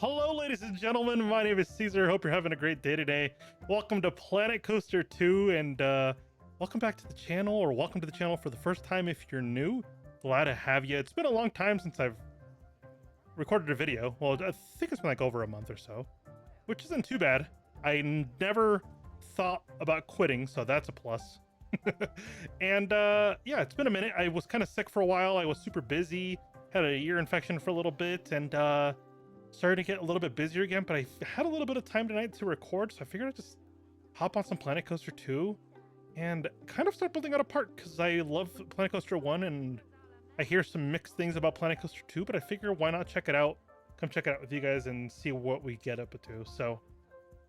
Hello, ladies and gentlemen. My name is Caesar. Hope you're having a great day today. Welcome to Planet Coaster 2, and welcome back to the channel, or welcome to the channel for the first time if you're new. Glad to have you. It's been a long time since I've recorded a video. Well, I think it's been like over a month or so, which isn't too bad. I never thought about quitting, so that's a plus. And yeah, it's been a minute. I was kind of sick for a while. I was super busy, had a ear infection for a little bit, and started to get a little bit busier again, but I had a little bit of time tonight to record, so I figured I'd just hop on some Planet Coaster 2 and kind of start building out a park, because I love Planet Coaster 1 and I hear some mixed things about Planet Coaster 2, but I figure why not check it out, come check it out with you guys and see what we get up to. So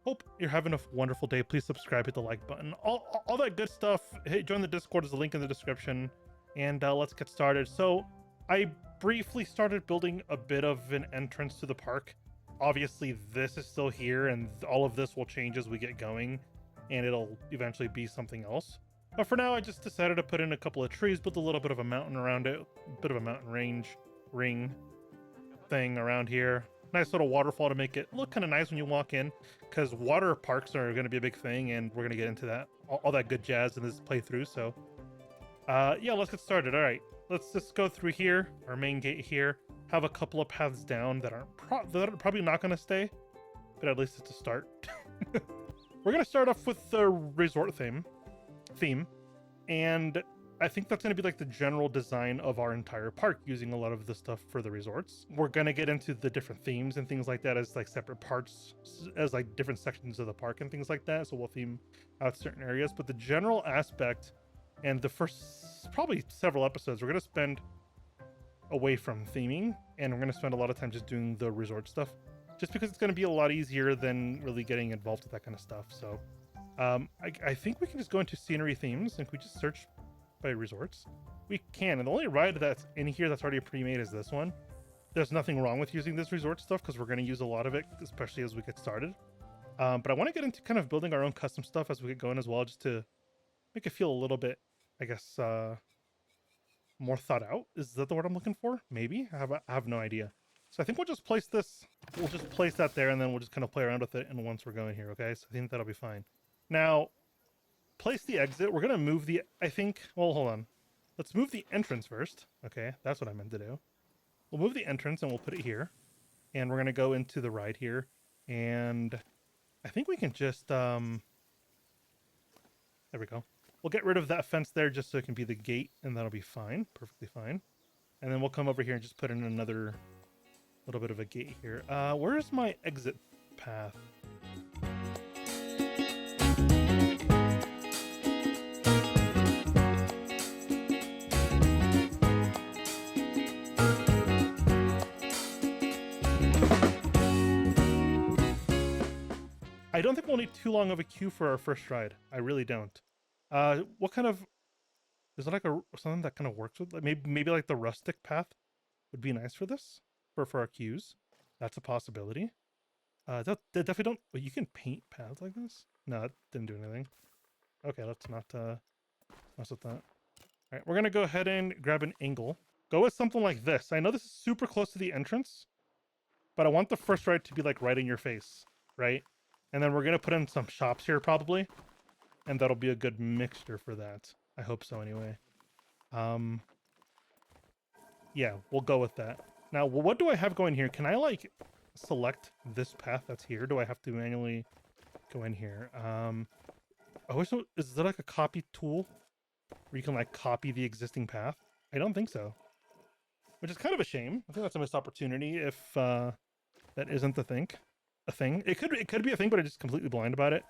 hope you're having a wonderful day. Please subscribe, hit the like button, all that good stuff. Hey, join the Discord, there's a link in the description, and let's get started. So I briefly started building a bit of an entrance to the park. Obviously this is still here, and all of this will change as we get going, and it'll eventually be something else. But for now, I just decided to put in a couple of trees, build a little bit of a mountain around it, a bit of a mountain ring thing around here. Nice little waterfall to make it look kind of nice when you walk in, because water parks are going to be a big thing, and we're going to get into that, all that good jazz in this playthrough. So yeah, let's get started. All right, let's just go through here, our main gate here, have a couple of paths down that are probably not going to stay, but at least it's a start. We're going to start off with the resort theme, and I think that's going to be like the general design of our entire park, using a lot of the stuff for the resorts. We're going to get into the different themes and things like that as like separate parts, as like different sections of the park and things like that. So we'll theme out certain areas, but the general aspect and the first probably several episodes, we're going to spend away from theming, and we're going to spend a lot of time just doing the resort stuff, just because it's going to be a lot easier than really getting involved with that kind of stuff. So I think we can just go into scenery themes, and if we just search by resorts, we can. And the only ride that's in here that's already pre-made is this one. There's nothing wrong with using this resort stuff, because we're going to use a lot of it, especially as we get started. But I want to get into kind of building our own custom stuff as we get going as well, just to make it feel a little bit, I guess, more thought out. Is that the word I'm looking for? Maybe. I have no idea. So I think we'll just place this. We'll just place that there, and then we'll just kind of play around with it. And once we're going here, okay? So I think that'll be fine. Now, place the exit. We're gonna move the. I think. Well, hold on. Let's move the entrance first. Okay, that's what I meant to do. We'll move the entrance and we'll put it here, and we're gonna go into the ride here. And I think we can just. There we go. We'll get rid of that fence there just so it can be the gate, and that'll be fine, perfectly fine. And then we'll come over here and just put in another little bit of a gate here. Where's my exit path? I don't think we'll need too long of a queue for our first ride. I really don't. What kind of, is it like something that kind of works with, like maybe like the rustic path would be nice for this, for our queues. That's a possibility. That definitely don't. Well, you can paint paths like this. No, it didn't do anything. Okay, let's not mess with that. All right, we're gonna go ahead and grab an angle. Go with something like this. I know this is super close to the entrance, but I want the first ride to be like right in your face, right? And then we're gonna put in some shops here probably, and that'll be a good mixture for that. I hope so anyway. Yeah, we'll go with that. Now, what do I have going here? Can I like select this path that's here? Do I have to manually go in here? Oh, so is there like a copy tool where you can like copy the existing path? I don't think so, which is kind of a shame. I think that's a missed opportunity if that isn't a thing. It could be a thing, but I'm just completely blind about it,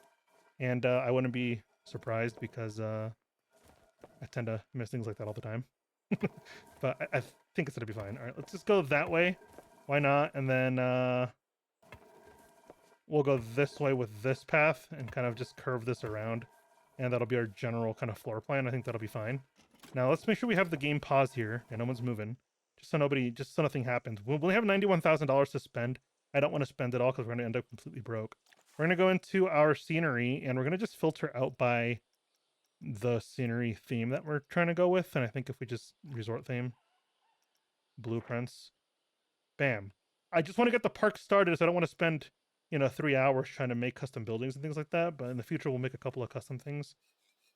and I wouldn't be surprised because I tend to miss things like that all the time. But I think it's gonna be fine. All right, let's just go that way. Why not? And then we'll go this way with this path and kind of just curve this around, and that'll be our general kind of floor plan. I think that'll be fine. Now let's make sure we have the game paused here and no one's moving, just so nothing happens. We only have $91,000 to spend. I don't want to spend it all because we're gonna end up completely broke. We're gonna go into our scenery, and we're gonna just filter out by the scenery theme that we're trying to go with. And I think if we just resort theme, blueprints, bam. I just want to get the park started, so I don't want to spend, 3 hours trying to make custom buildings and things like that. But in the future, we'll make a couple of custom things,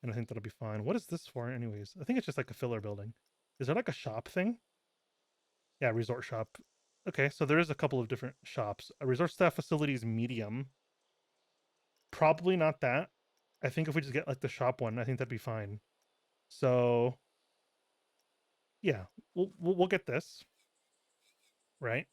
and I think that'll be fine. What is this for, anyways? I think it's just like a filler building. Is there like a shop thing? Yeah, resort shop. Okay, so there is a couple of different shops. A resort staff facilities medium. Probably not that. I think if we just get like the shop one, I think that'd be fine. So yeah, we'll get this, right?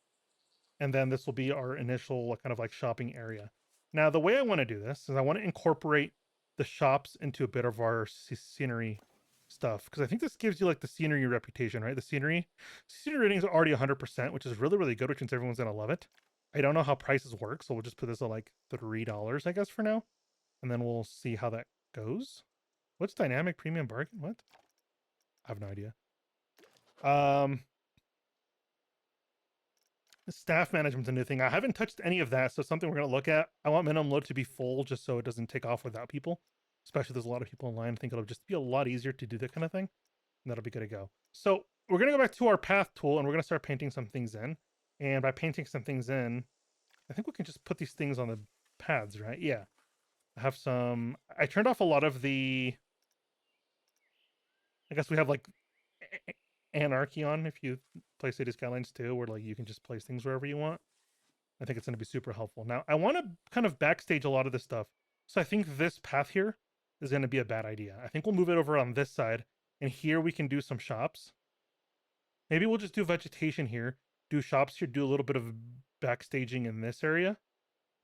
And then this will be our initial kind of like shopping area. Now, the way I want to do this is I want to incorporate the shops into a bit of our scenery stuff, because I think this gives you like the scenery reputation, right? The scenery rating is already 100%, which is really, really good, which means everyone's gonna love it. I don't know how prices work, so we'll just put this at like $3, I guess, for now, and then we'll see how that goes. What's dynamic premium bargain? What? I have no idea. Staff management's a new thing. I haven't touched any of that, so it's something we're going to look at. I want minimum load to be full just so it doesn't take off without people, especially if there's a lot of people online. I think it'll just be a lot easier to do that kind of thing, and that'll be good to go. So we're going to go back to our path tool, and we're going to start painting some things in. And by painting some things in, I think we can just put these things on the paths, right? Yeah. I have some... I turned off a lot of the... I guess we have like anarchy on if you play City Skylines 2, where like you can just place things wherever you want. I think it's going to be super helpful. Now, I want to kind of backstage a lot of this stuff. So I think this path here is going to be a bad idea. I think we'll move it over on this side, and here we can do some shops. Maybe we'll just do vegetation here, do shops here, do a little bit of backstaging in this area,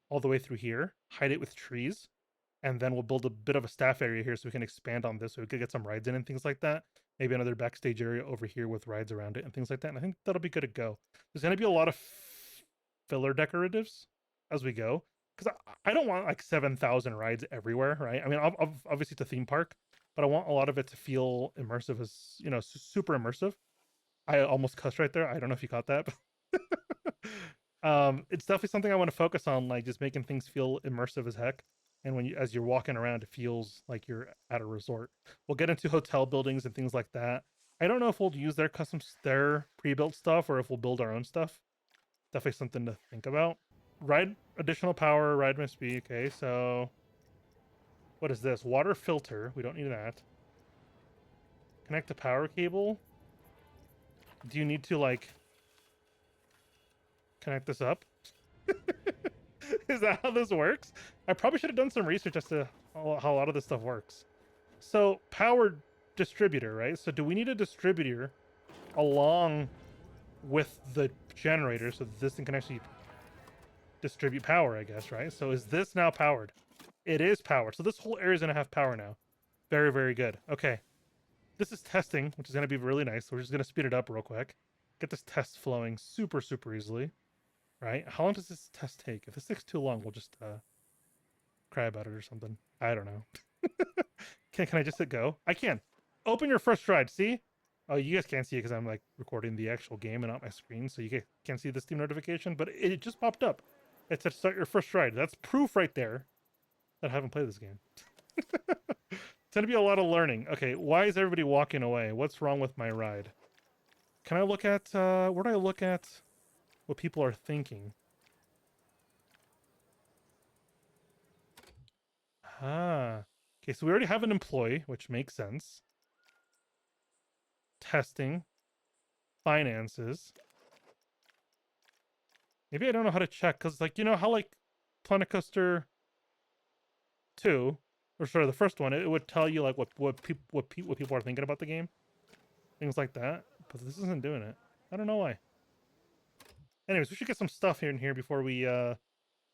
all the way through here, hide it with trees, and then we'll build a bit of a staff area here so we can expand on this so we could get some rides in and things like that. Maybe another backstage area over here with rides around it and things like that. And I think that'll be good to go. There's going to be a lot of filler decoratives as we go, because I don't want like 7,000 rides everywhere, right? I mean, obviously it's a theme park, but I want a lot of it to feel immersive, as super immersive. I almost cussed right there. I don't know if you caught that. It's definitely something I want to focus on, like just making things feel immersive as heck. And when as you're walking around, it feels like you're at a resort. We'll get into hotel buildings and things like that. I don't know if we'll use their pre-built stuff or if we'll build our own stuff. Definitely something to think about. Ride additional power, ride must be, okay, so what is this? Water filter, we don't need that. Connect the power cable. Do you need to like connect this up? Is that how this works? I probably should have done some research as to how a lot of this stuff works. So power distributor, right? So do we need a distributor along with the generator so this thing can actually distribute power, I guess, right? So is this now powered? It is powered. So this whole area is going to have power now. Very, very good. Okay. This is testing, which is going to be really nice. So we're just going to speed it up real quick. Get this test flowing super, super easily. Right? How long does this test take? If this takes too long, we'll just cry about it or something. I don't know. Can I just hit go? I can. Open your first ride. See? Oh, you guys can't see it because I'm like recording the actual game and not my screen, so you can't see the Steam notification, but it just popped up. It said start your first ride. That's proof right there that I haven't played this game. It's going to be a lot of learning. Okay, why is everybody walking away? What's wrong with my ride? Can I look at, where do I look at what people are thinking? Ah. Okay, so we already have an employee, which makes sense. Testing. Finances. Maybe I don't know how to check, because, like, you know how, like, Planet Coaster 2, or sorry, the first one, it would tell you, like, what people are thinking about the game? Things like that. But this isn't doing it. I don't know why. Anyways, we should get some stuff here and here before we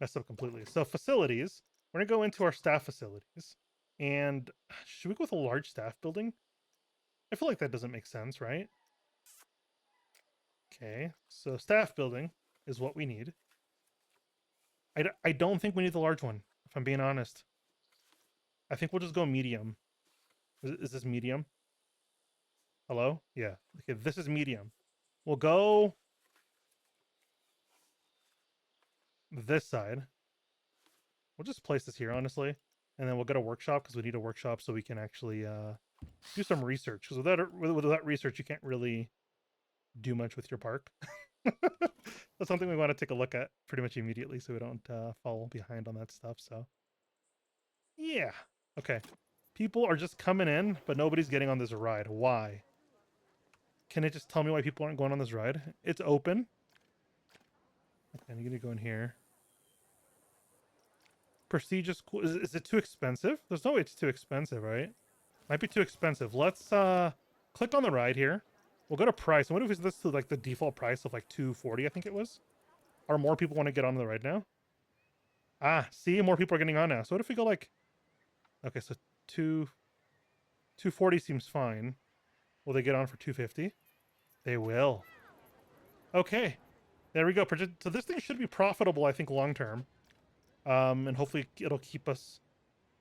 mess up completely. So facilities, we're gonna go into our staff facilities, and should we go with a large staff building? I feel like that doesn't make sense, right? Okay, so staff building is what we need. I don't think we need the large one, if I'm being honest. I think we'll just go medium. Is this medium? Hello? Yeah. Okay, this is medium. We'll go this side. We'll just place this here, honestly. And then we'll get a workshop, because we need a workshop so we can actually do some research. Because without research, you can't really do much with your park. That's something we want to take a look at pretty much immediately so we don't fall behind on that stuff. So, yeah. Okay. People are just coming in, but nobody's getting on this ride. Why? Can it just tell me why people aren't going on this ride? It's open. Okay, I'm going to go in here. Prestige is cool. Is it too expensive? There's no way it's too expensive, right? Might be too expensive. Let's click on the ride here. We'll go to price. And what if we set this to like the default price of like 240, I think it was? Or more people want to get on the ride now? Ah, see, more people are getting on now. So what if we go like, okay, so 240 seems fine. Will they get on for 250? They will. Okay, there we go. So this thing should be profitable, I think, long term. And hopefully it'll keep us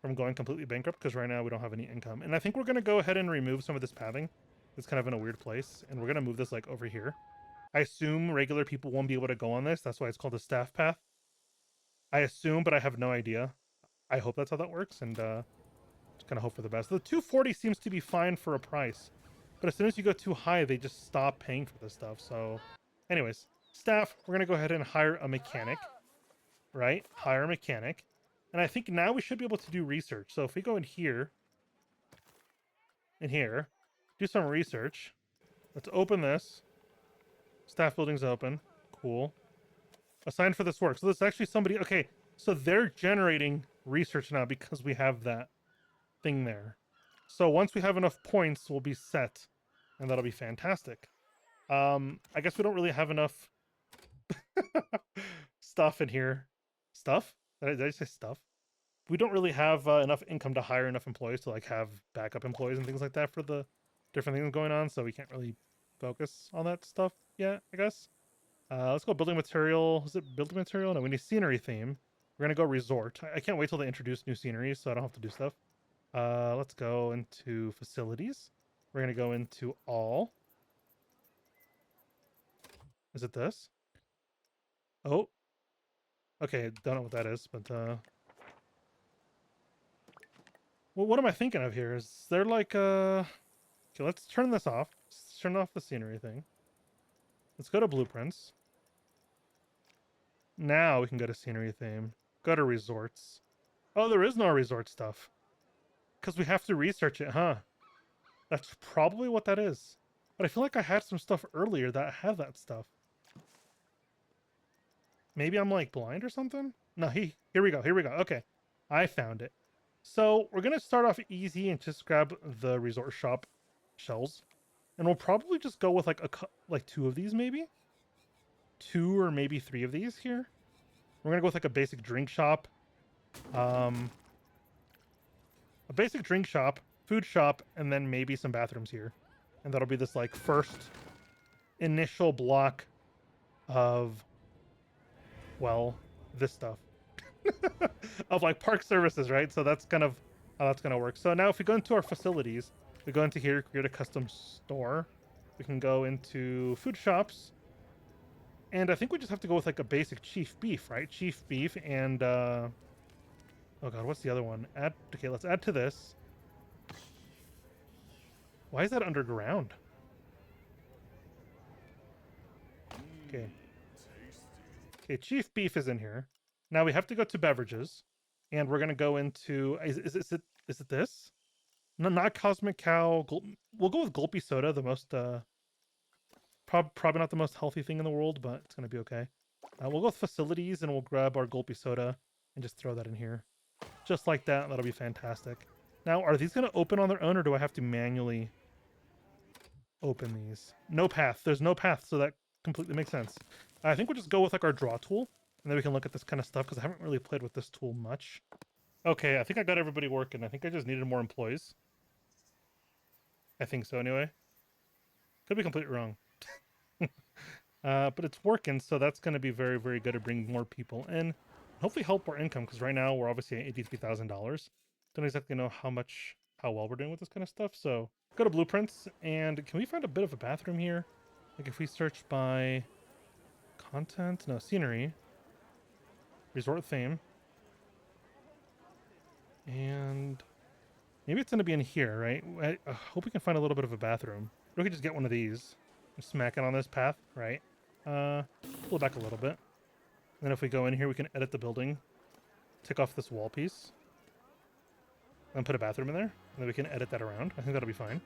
from going completely bankrupt because right now we don't have any income. And I think we're going to go ahead and remove some of this pathing. It's kind of in a weird place. And we're going to move this like over here. I assume regular people won't be able to go on this. That's why it's called a staff path. I assume, but I have no idea. I hope that's how that works. And just kind of hope for the best. The 240 seems to be fine for a price. But as soon as you go too high, they just stop paying for this stuff. So anyways, staff, we're going to go ahead and hire a mechanic. Right? Hire a mechanic. And I think now we should be able to do research. So if we go in here, do some research. Let's open this. Staff building's open. Cool. Assigned for this work. So this is actually somebody... Okay, so they're generating research now because we have that thing there. So once we have enough points, we'll be set. And that'll be fantastic. I guess we don't really have enough stuff in here. Stuff? Did I say stuff? We don't really have enough income to hire enough employees to like have backup employees and things like that for the different things going on, so we can't really focus on that stuff yet, I guess. Let's go building material. Is it building material? No, we need scenery theme. We're gonna go resort. I can't wait till they introduce new scenery so I don't have to do stuff. Let's go into facilities. We're gonna go into all. Is it this? Oh. Okay, don't know what that is, but well, what am I thinking of here? Is there like okay, let's turn this off. Let's turn off the scenery thing. Let's go to blueprints. Now we can go to scenery theme. Go to resorts. Oh, there is no resort stuff. Because we have to research it, huh? That's probably what that is. But I feel like I had some stuff earlier that had that stuff. Maybe I'm like blind or something? No, here we go. Here we go. Okay. I found it. So we're going to start off easy and just grab the resort shop shells. And we'll probably just go with like two of these maybe. 2 or maybe 3 of these here. We're going to go with like a basic drink shop. A basic drink shop, food shop, and then maybe some bathrooms here. And that'll be this like first initial block of, well, this stuff. Of like park services, right? So that's kind of how that's going to work. So now if we go into our facilities, we go into here, create a custom store. We can go into food shops. And I think we just have to go with like a basic chief beef, right? Chief beef and, oh God, what's the other one? Okay, let's add to this. Why is that underground? Okay. Okay, chief beef is in here. Now we have to go to beverages. And we're going to go into, is it this? No, not Cosmic Cow. We'll go with Gulpy Soda, the most, probably not the most healthy thing in the world, but it's going to be okay. We'll go with facilities and we'll grab our Gulpy Soda and just throw that in here. Just like that. That'll be fantastic. Now, are these going to open on their own or do I have to manually open these? No path. There's no path, so that completely makes sense. I think we'll just go with like our draw tool and then we can look at this kind of stuff because I haven't really played with this tool much. Okay, I think I got everybody working. I think I just needed more employees. I think so anyway. Could be completely wrong. But it's working, so that's going to be very, very good to bring more people in. Hopefully help our income, because right now we're obviously at $83,000. Don't exactly know how well we're doing with this kind of stuff. So go to blueprints, and can we find a bit of a bathroom here? Like if we search by content, no, scenery, resort theme, and maybe it's going to be in here, right? I hope we can find a little bit of a bathroom. Or we could just get one of these and smack it on this path, right? Pull it back a little bit. And then if we go in here, we can edit the building, take off this wall piece, and put a bathroom in there. And then we can edit that around. I think that'll be fine.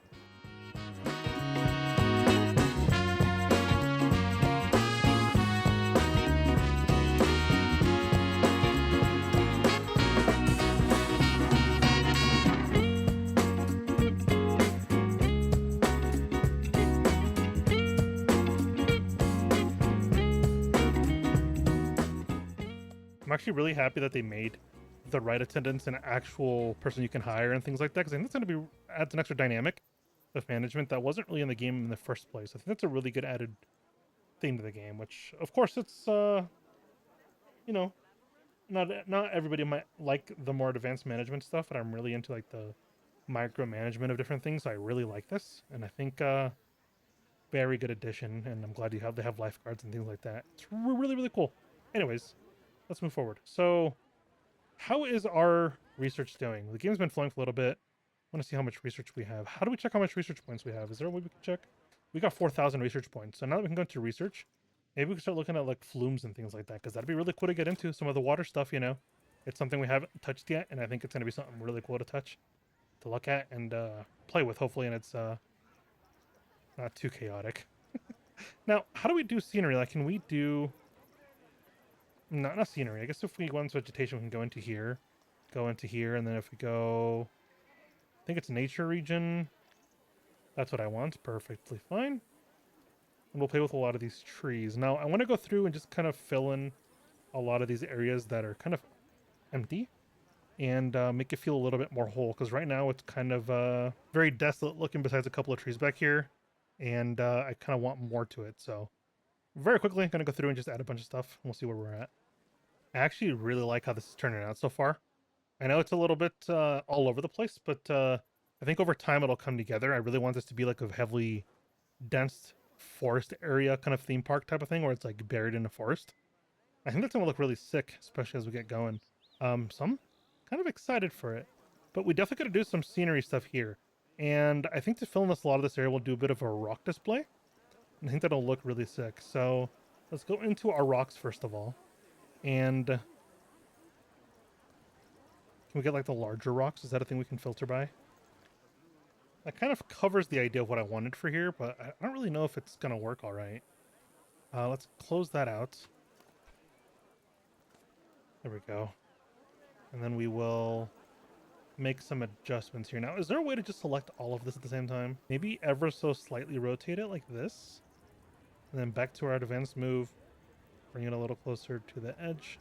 I'm actually really happy that they made the ride attendants an actual person you can hire and things like that, because I think that's going to be adds an extra dynamic of management that wasn't really in the game in the first place. I think that's a really good added theme to the game, which of course it's you know, not everybody might like the more advanced management stuff, but I'm really into like the micromanagement of different things. So I really like this, and I think very good addition, and I'm glad they have lifeguards and things like that. It's really, really cool. Anyways, let's move forward. So how is our research doing? The game's been flowing for a little bit. I want to see how much research we have. How do we check how much research points we have? Is there a way we can check? We got 4,000 research points. So now that we can go into research, maybe we can start looking at like flumes and things like that, because that'd be really cool to get into. Some of the water stuff, you know. It's something we haven't touched yet, and I think it's going to be something really cool to touch, to look at, and play with, hopefully, and it's not too chaotic. Now, how do we do scenery? Like, can we do... Not scenery. I guess if we go into vegetation, we can go into here, and then if we go... I think it's nature region. That's what I want. Perfectly fine. And we'll play with a lot of these trees. Now, I want to go through and just kind of fill in a lot of these areas that are kind of empty and make it feel a little bit more whole, because right now it's kind of very desolate looking besides a couple of trees back here, and I kind of want more to it. So very quickly, I'm going to go through and just add a bunch of stuff, and we'll see where we're at. I actually really like how this is turning out so far. I know it's a little bit all over the place, but I think over time it'll come together. I really want this to be like a heavily dense forest area kind of theme park type of thing, where it's like buried in a forest. I think that's gonna look really sick, especially as we get going. So I'm kind of excited for it. But we definitely gotta do some scenery stuff here. And I think to fill in a lot of this area, we'll do a bit of a rock display. And I think that'll look really sick. So let's go into our rocks first of all. And can we get like the larger rocks? Is that a thing we can filter by? That kind of covers the idea of what I wanted for here, but I don't really know if it's gonna work all right. Let's close that out. There we go. And then we will make some adjustments here. Now, is there a way to just select all of this at the same time? Maybe ever so slightly rotate it like this. And then back to our advanced move. Bring it a little closer to the edge.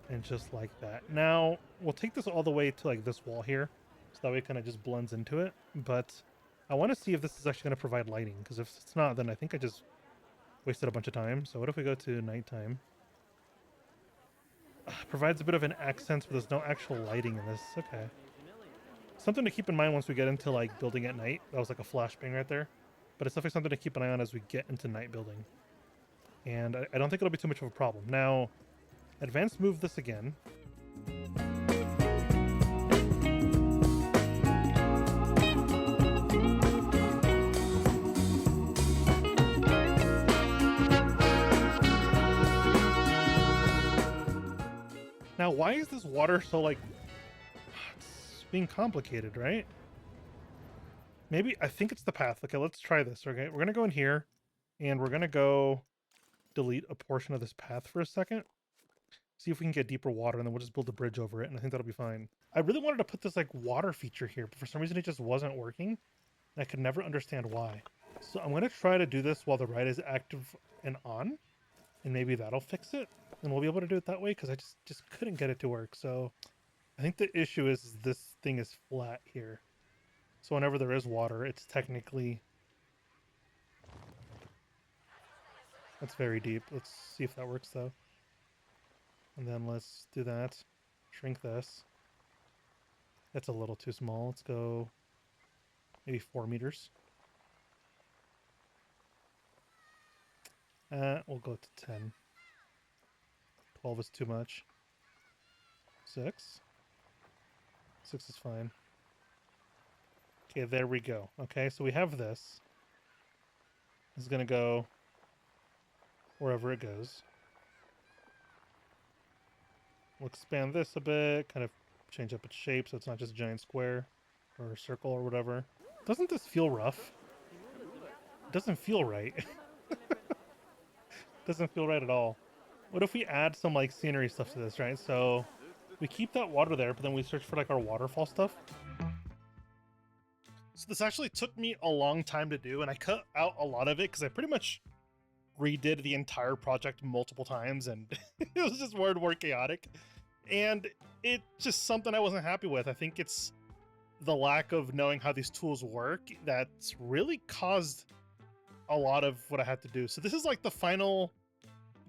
And just like that. Now, we'll take this all the way to like this wall here. So that way it kind of just blends into it. But I want to see if this is actually going to provide lighting. Because if it's not, then I think I just wasted a bunch of time. So what if we go to nighttime? Provides a bit of an accent, but there's no actual lighting in this. Okay. Something to keep in mind once we get into like building at night. That was like a flashbang right there. But it's definitely something to keep an eye on as we get into night building. And I don't think it'll be too much of a problem. Now, advanced move this again. Now, why is this water so like... It's being complicated, right? Maybe, I think it's the path. Okay, let's try this, okay? We're gonna go in here, and we're gonna go delete a portion of this path for a second. See if we can get deeper water, and then we'll just build a bridge over it, and I think that'll be fine. I really wanted to put this like water feature here, but for some reason it just wasn't working, and I could never understand why. So I'm gonna try to do this while the ride is active and on, and maybe that'll fix it, and we'll be able to do it that way, because I just couldn't get it to work. So I think the issue is this thing is flat here. So whenever there is water, it's technically... That's very deep. Let's see if that works, though. And then let's do that. Shrink this. That's a little too small. Let's go maybe 4 meters. We'll go to 10. 12 is too much. 6. 6 is fine. Okay, there we go. Okay, so we have this. This is going to go wherever it goes. We'll expand this a bit, kind of change up its shape so it's not just a giant square or a circle or whatever. Doesn't this feel rough? It doesn't feel right. Doesn't feel right at all. What if we add some like scenery stuff to this, right? So we keep that water there, but then we search for like our waterfall stuff. So this actually took me a long time to do, and I cut out a lot of it because I pretty much redid the entire project multiple times, and it was just more chaotic. And it's just something I wasn't happy with. I think it's the lack of knowing how these tools work that's really caused a lot of what I had to do. So this is like the final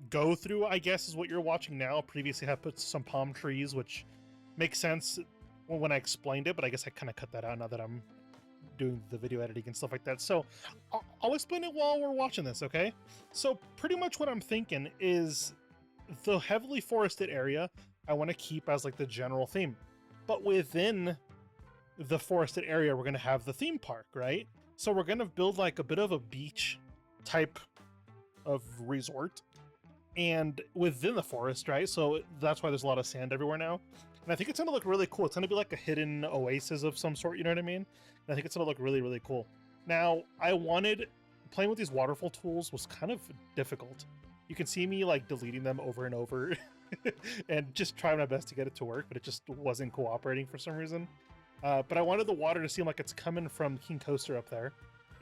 go through, I guess, is what you're watching now. Previously I had put some palm trees, which makes sense when I explained it, but I guess I kind of cut that out now that I'm doing the video editing and stuff like that. So I'll explain it while we're watching this, okay? So pretty much what I'm thinking is the heavily forested area I want to keep as like the general theme, but within the forested area we're going to have the theme park, right? So we're going to build like a bit of a beach type of resort and within the forest, right? So that's why there's a lot of sand everywhere now. And I think it's going to look really cool. It's going to be like a hidden oasis of some sort, you know what I mean? And I think it's going to look really, really cool. Now, playing with these waterfall tools was kind of difficult. You can see me like deleting them over and over and just trying my best to get it to work, but it just wasn't cooperating for some reason. But I wanted the water to seem like it's coming from King Coaster up there.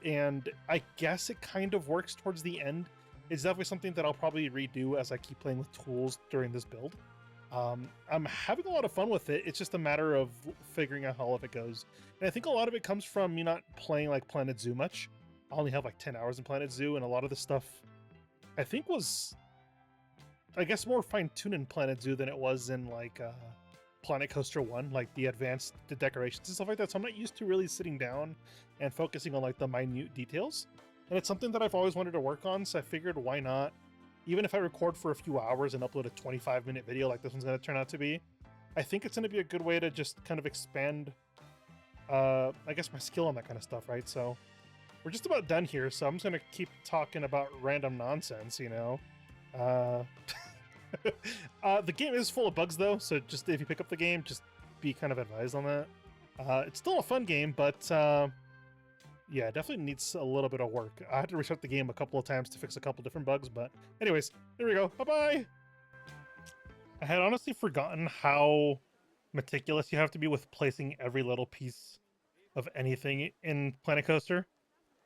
And I guess it kind of works towards the end. It's definitely something that I'll probably redo as I keep playing with tools during this build. I'm having a lot of fun with it. It's just a matter of figuring out how all of it goes. And I think a lot of it comes from me not playing like Planet Zoo much. I only have like 10 hours in Planet Zoo, and a lot of the stuff I think was, I guess, more fine-tuned in Planet Zoo than it was in like Planet Coaster 1, like the decorations and stuff like that. So I'm not used to really sitting down and focusing on like the minute details. And it's something that I've always wanted to work on, so I figured why not? Even if I record for a few hours and upload a 25-minute video like this one's going to turn out to be, I think it's going to be a good way to just kind of expand, I guess, my skill on that kind of stuff, right? So we're just about done here, so I'm just going to keep talking about random nonsense, you know? The game is full of bugs, though, so just if you pick up the game, just be kind of advised on that. It's still a fun game, but yeah, it definitely needs a little bit of work. I had to restart the game a couple of times to fix a couple different bugs, but anyways, there we go. Bye-bye! I had honestly forgotten how meticulous you have to be with placing every little piece of anything in Planet Coaster,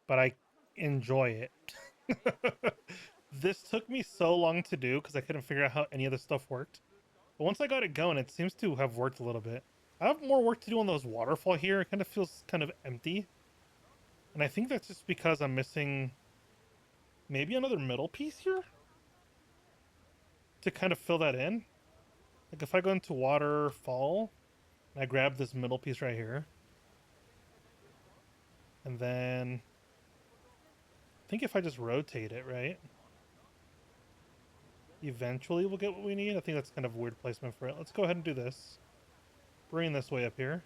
but I enjoy it. This took me so long to do because I couldn't figure out how any of this stuff worked. But once I got it going, it seems to have worked a little bit. I have more work to do on those waterfall here. It kind of feels kind of empty. And I think that's just because I'm missing maybe another middle piece here to kind of fill that in. Like if I go into waterfall and I grab this middle piece right here, and then I think if I just rotate it, right, eventually we'll get what we need. I think that's kind of a weird placement for it. Let's go ahead and do this. Bring this way up here.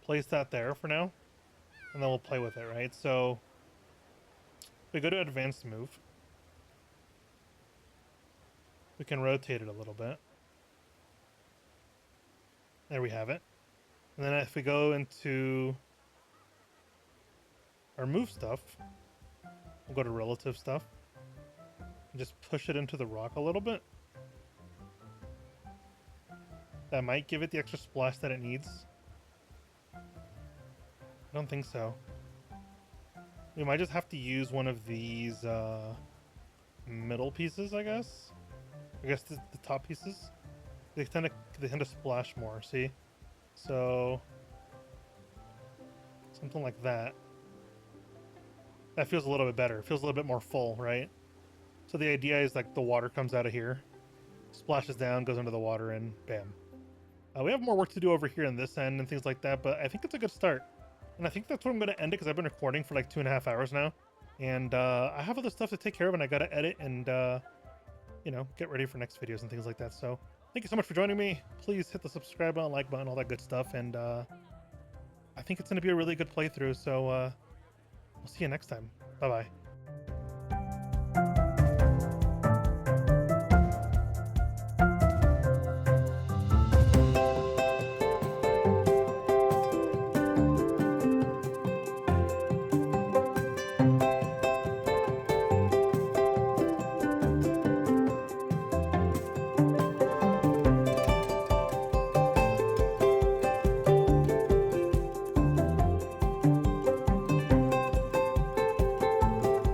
Place that there for now. And then we'll play with it, right? So we go to advanced move. We can rotate it a little bit. There we have it. And then if we go into our move stuff, we'll go to relative stuff and just push it into the rock a little bit. That might give it the extra splash that it needs. I don't think so. We might just have to use one of these middle pieces, I guess. I guess the top pieces. They tend to splash more, see? So something like that. That feels a little bit better. It feels a little bit more full, right? So the idea is like the water comes out of here, splashes down, goes into the water, and bam. We have more work to do over here on this end and things like that, but I think it's a good start. And I think that's where I'm going to end it because I've been recording for like 2.5 hours now. And I have other stuff to take care of, and I got to edit and, you know, get ready for next videos and things like that. So thank you so much for joining me. Please hit the subscribe button, like button, all that good stuff. And I think it's going to be a really good playthrough. So we'll see you next time. Bye-bye.